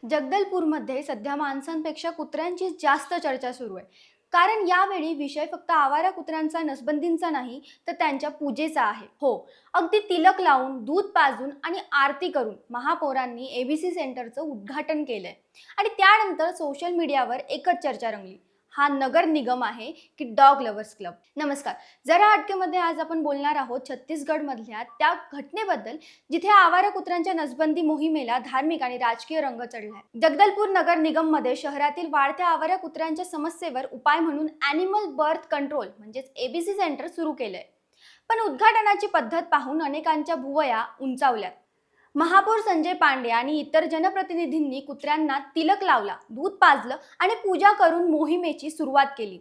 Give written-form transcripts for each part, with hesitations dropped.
जगदलपूरमध्ये सध्या माणसांपेक्षा कुत्र्यांची जास्त चर्चा सुरू आहे. कारण यावेळी विषय फक्त आवारा कुत्र्यांचा नसबंदींचा नाही, तर त्यांच्या पूजेचा आहे. हो, अगदी तिलक लावून, दूध पाजून आणि आरती करून महापौरांनी एबीसी सेंटरचं उद्घाटन केलंय. आणि त्यानंतर सोशल मीडियावर एकच चर्चा रंगली. हा नगर निगम आहे की डॉग लव्हर्स क्लब? नमस्कार. जरा हटकेमध्ये आज आपण बोलणार आहोत छत्तीसगड मधल्या त्या घटनेबद्दल जिथे आवारा कुत्र्यांच्या नसबंदी मोहिमेला धार्मिक आणि राजकीय रंग चढलाय. जगदलपूर नगर निगम मध्ये शहरातील वाढत्या आवारा कुत्र्यांच्या समस्येवर उपाय म्हणून ॲनिमल बर्थ कंट्रोल म्हणजेच एबीसी सेंटर सुरू केलंय. पण उद्घाटनाची पद्धत पाहून अनेकांच्या भुवया उंचावल्यात. महापौर संजय पांडे आणि इतर जनप्रतिनिधींनी कुत्र्यांना तिलक लावला, दूध पाजलं आणि पूजा करून मोहिमेची सुरुवात केली.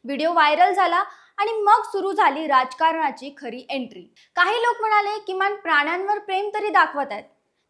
व्हिडिओ व्हायरल झाला आणि मग सुरू झाली राजकारणाची खरी एंट्री. काही लोक म्हणाले किमान प्राण्यांवर प्रेम तरी दाखवत आहेत,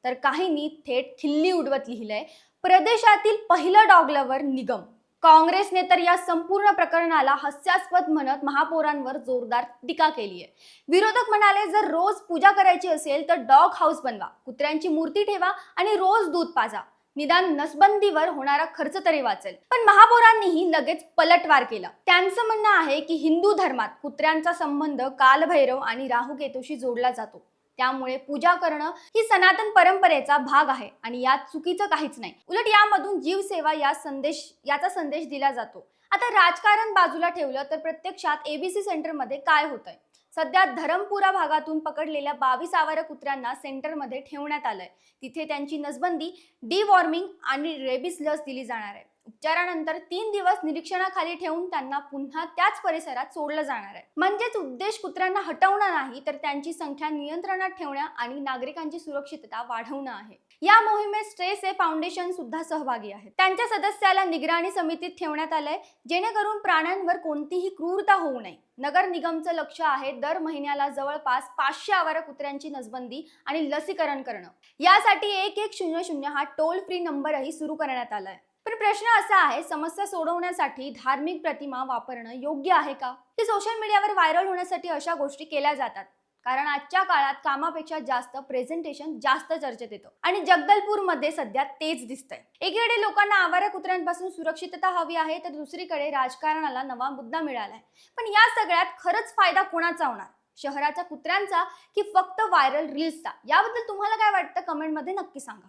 तर काहींनी थेट खिल्ली उडवत लिहिलंय प्रदेशातील पहिलं डॉग लव्हर निगम. काँग्रेसने तर या संपूर्ण प्रकरणाला हास्यास्पद म्हणत महापौरांवर जोरदार टीका केली आहे. विरोधक म्हणाले, जर रोज पूजा करायची असेल तर डॉग हाऊस बनवा, कुत्र्यांची मूर्ती ठेवा आणि रोज दूध पाजा. निदान नसबंदीवर होणारा खर्च तरी वाचेल. पण महापौरांनीही लगेच पलटवार केला. त्यांचं म्हणणं आहे की हिंदू धर्मात कुत्र्यांचा संबंध कालभैरव आणि राहुकेतूशी जोडला जातो. त्यामुळे पूजा करणं ही सनातन परंपरेचा भाग आहे आणि यात चुकीचं काहीच नाही. उलट यामधून जीवसेवा याचा संदेश दिला जातो. आता राजकारण बाजूला ठेवलं तर प्रत्यक्षात एबीसी सेंटरमध्ये काय होतंय? सध्या धरमपुरा भागातून पकडलेल्या 22 आवारा कुत्र्यांना सेंटरमध्ये ठेवण्यात आलंय. तिथे त्यांची नसबंदी, डिवॉर्मिंग आणि रेबीज लस दिली जाणार आहे. उपचारानंतर 3 दिवस निरीक्षणाखाली ठेवून त्यांना पुन्हा त्याच परिसरात सोडलं जाणार आहे. म्हणजेच उद्देश कुत्र्यांना हटवणं नाही, तर त्यांची संख्या नियंत्रणात ठेवणं आणि नागरिकांची सुरक्षितता वाढवणं आहे. या मोहिमेत स्ट्रेस ए फाउंडेशन सुद्धा सहभागी आहे. त्यांच्या सदस्याला निगराणी समितीत ठेवण्यात आलंय, जेणेकरून प्राण्यांवर कोणतीही क्रूरता होऊ नये. नगर निगमचं लक्ष आहे दर महिन्याला जवळपास 500 आवारा कुत्र्यांची नसबंदी आणि लसीकरण करणं. यासाठी 1100 हा टोल फ्री नंबरही सुरू करण्यात आलाय. पण प्रश्न असा आहे, समस्या सोडवण्यासाठी धार्मिक प्रतिमा वापरणं योग्य आहे का? की सोशल मीडियावर व्हायरल होण्यासाठी अशा गोष्टी केल्या जातात? कारण आजच्या काळात कामापेक्षा जास्त प्रेझेंटेशन जास्त चर्चेत येतं आणि जगदलपूरमध्ये सध्या तेच दिसतंय. एकीकडे लोकांना आवारा कुत्र्यांपासून सुरक्षितता हवी आहे, तर दुसरीकडे राजकारणाला नवा मुद्दा मिळालाय. पण या सगळ्यात खरंच फायदा कोणाचा होणार? शहराच्या कुत्र्यांचा की फक्त व्हायरल रील्सचा? याबद्दल तुम्हाला काय वाटतं? कमेंटमध्ये नक्की सांगा.